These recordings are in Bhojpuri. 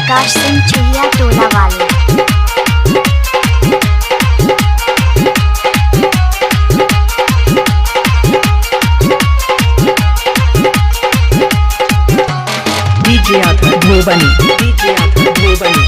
प्रकाश सिंह चुहिया टोला वाले। डीजे आकर धोबनी, डीजे आकर धोबनी।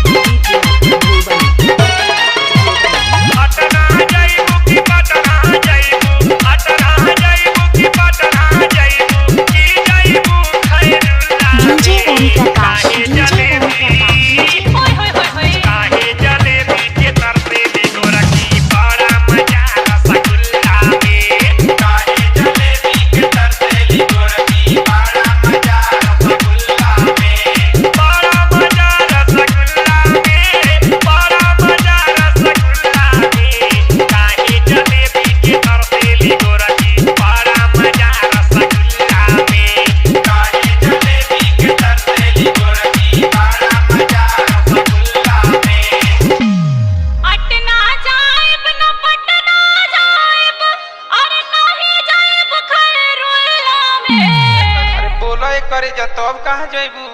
करे जा तो अब कहाँ जाइबू?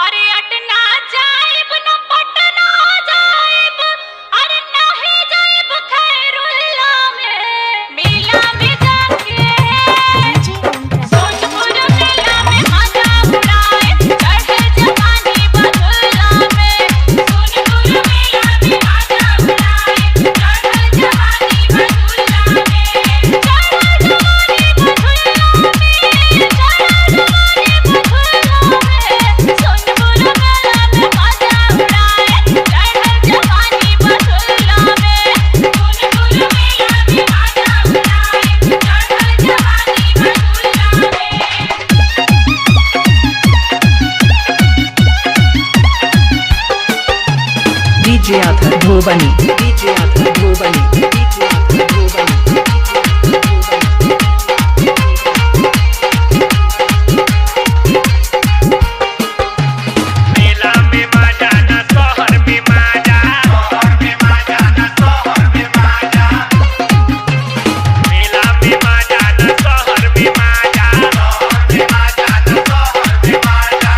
अरे अटना जाइब न पटना जाइब, अरे नाही जाइब खैरुल्ला में। मेला में जाके सोनपुर मेला में मजा उड़ाए, चढ़े जवानी बदुल्ला में। सोनपुर मेला में मजा उड़ाए, चढ़े जवानी बदुल्ला में। चढ़े जवानी बदुल्ला में, चढ़े डीजे आकर धोबनी, डीजे आकर धोबनी, डीजे आकर धोबनी। मेला में मजा ना शहर में मजा, शहर में मजा ना शहर में मजा। मेला में मजा ना शहर में मजा, शहर में मजा ना शहर में मजा।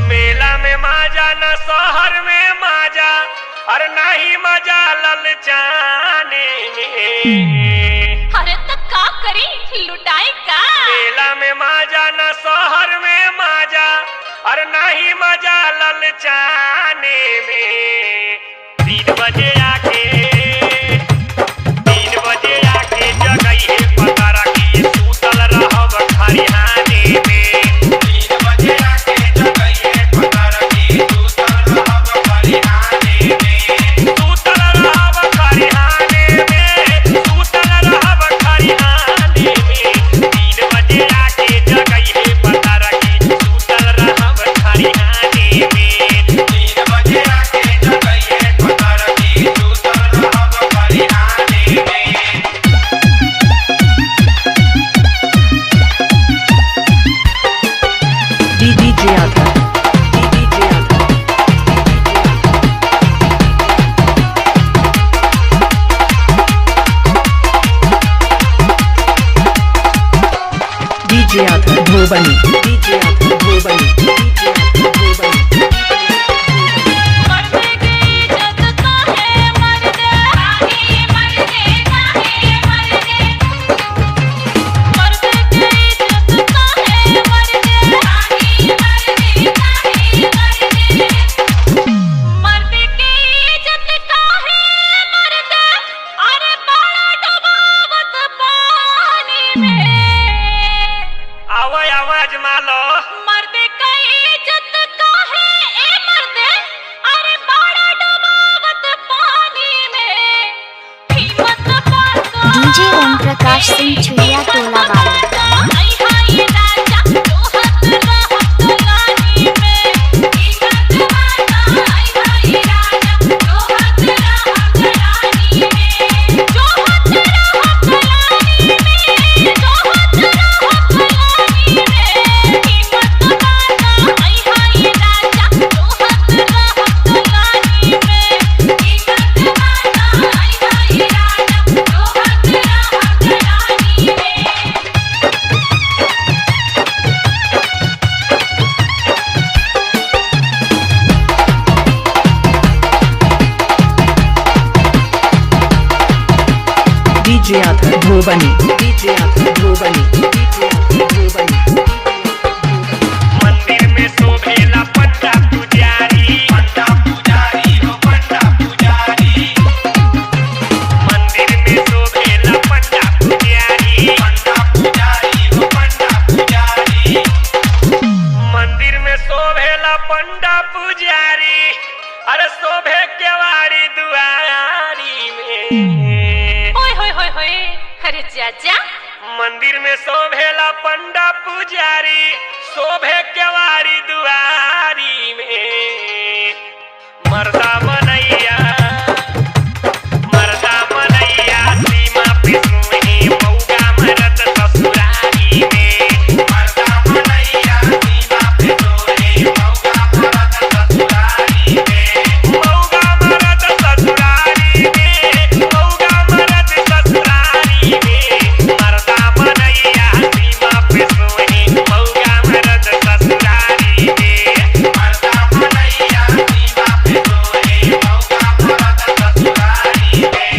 मेला में मजा ना शहर में मजा, अरे नहीं मजा ललचाने में। अरे तो का करी लुटाई का? मेला में मजा ना शहर में मजा, अरे नहीं मजा ललचाने में। 3 बजे आके 3 बजे आके जगइहे पता रखी सूतल रहब खरिहाने में। 3 बजे आके जगइहे पता रखी सूतल रहब खरिहाने में। सूतल रहब खरिहाने में, सूतल रहब खरिहाने में। 3 बजे आके जगइहे पता रखी सूतल रहब खरिहाने में। 3 बजे आके जगइहे पता रखी सूतल रहब खरिहाने में। डीजे आकर, डीजे आकर। डीजे आकर धोबनी, डीजे आकर धोबनी, डीजे आकर धोबनी। मर्दे की इज्जत काहे मर्दे, काहे मर्दे, काहे मर्दे। मर्दे की इज्जत काहे मर्दे, काहे मर्दे, काहे मर्दे। मर्दे की इज्जत काहे मर्दे, अरे बड़ा डुबावत पानी में। आवाज मालो। मर्दे का इज्जत काहे ए मर्दे, अरे बड़ा डुबावत पानी में। हिम्मत पाका डीजे ओम प्रकाश सिंह चुहिया टोला वाले। आई हाय राजा जोहत रहत लानी में। हिम्मत पाका आई हाय राजा जोहत रहत लानी में। जोहत रहत लानी में, जोहत रहत लानी में। हिम्मत पाका आई हाय राजा जोहत रहत लानी में। हिम्मत पाका आई हाय राजा जोहत रहत लानी में। धोबनी डीजे आधा धोबनी डीजे आधा धोबनी मंदिर में शोभेला पंडा पुजारी हो पंडा पुजारी मंदिर में शोभेला पंडा पुजारी हो पंडा पुजारी मंदिर में शोभेला पंडा पुजारी अरे शोभे केवाड़ी दुआरी में ओए होए होए होए अरे चाचा मंदिर में शोभेला पंडा पुजारी शोभे केवाड़ी दुआरी में मर्दा मनैया सीमा पे सुही मौगा मरद ससुरारी में मर्दा मनैया सीमा पे सुही मौगा मरद ससुरारी में मौगा मरद ससुरारी में मौगा मरद ससुरारी में मर्दा मनैया सीमा पे सुही मौगा मरद ससुरारी में मर्दा मनैया सीमा पे सुही मौगा मरद ससुरारी में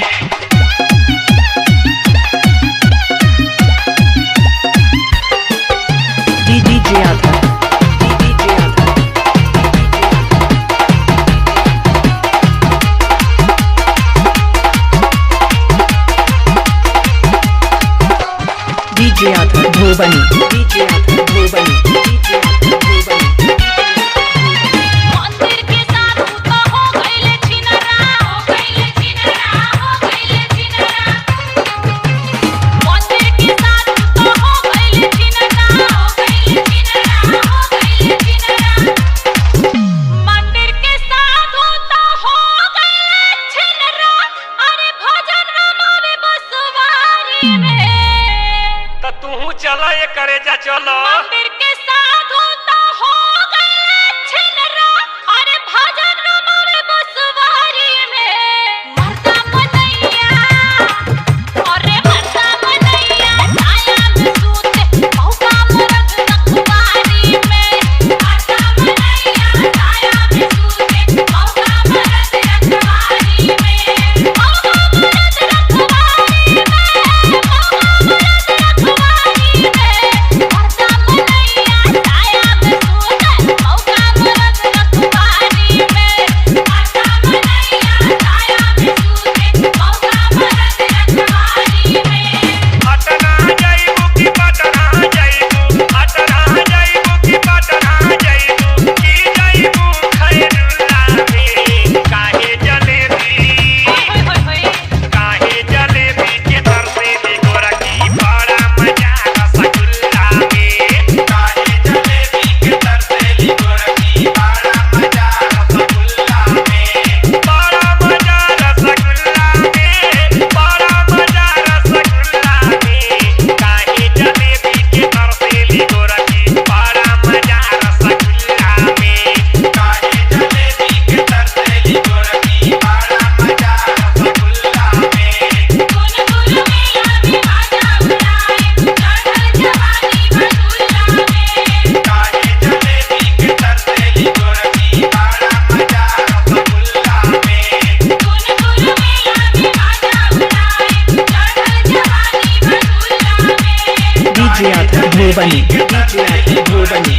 डीजे आधा डीजे आधा डीजे आधा धोबनी डीजे आधा धोबनी डीजे आधा धोबनी मंदिर के साथ तो हो गइले छिनरा मंदिर के साथ तो हो गइले छिनरा मंदिर के साथ तो हो गइले छिनरा अरे भजन रमावे बसवारी में त तू चला ये करे जा चलो मंदिर के साथ तो हो गइले छिनरा अरे भजन रमावे बसवारी में मर्दा मनैया अरे मर्दा मनैया छाया में सूते मौका मरद रखवारी में मर्दा मनैया छाया में सूते मौका मरद रखवारी में मौका मरद रखवारी में मौका मरद रखवारी में मर्दा मनैया छाया में सूते मौका मरद रखवारी में मर्दा मनैया छाया में सूते मौका मरद रखवारी में अटना जाइबू की पटना जाइबू अटना जाइबू की पटना जाइबू की जाइबू खैरुल्ला में काहे जलेबी के तरसे भी गोरखी बड़ा मजा रसगुल्ला में काहे जलेबी के तरसे भी गोरखी बड़ा मजा रसगुल्ला में बड़ा मजा रसगुल्ला में बड़ा मजा रसगुल्ला में काहे जलेबी के तरसे भी गोरखी बड़ा मजा रसगुल्ला में काहे जलेबी के तरसे भी गोरखी बड़ा मजा रसगुल्ला में गुल गुल मेला भी बाजा उड़ाए चढ़ल जवानी भटूला में काहे जलेबी के तरसे भी गोरखी बड़ा मजा रसगुल्ला में गुल गुल मेला भी बाजा उड़ाए चढ़ल जवानी भटूला में डीजे आधा धोबनी डीजे आधा धोबनी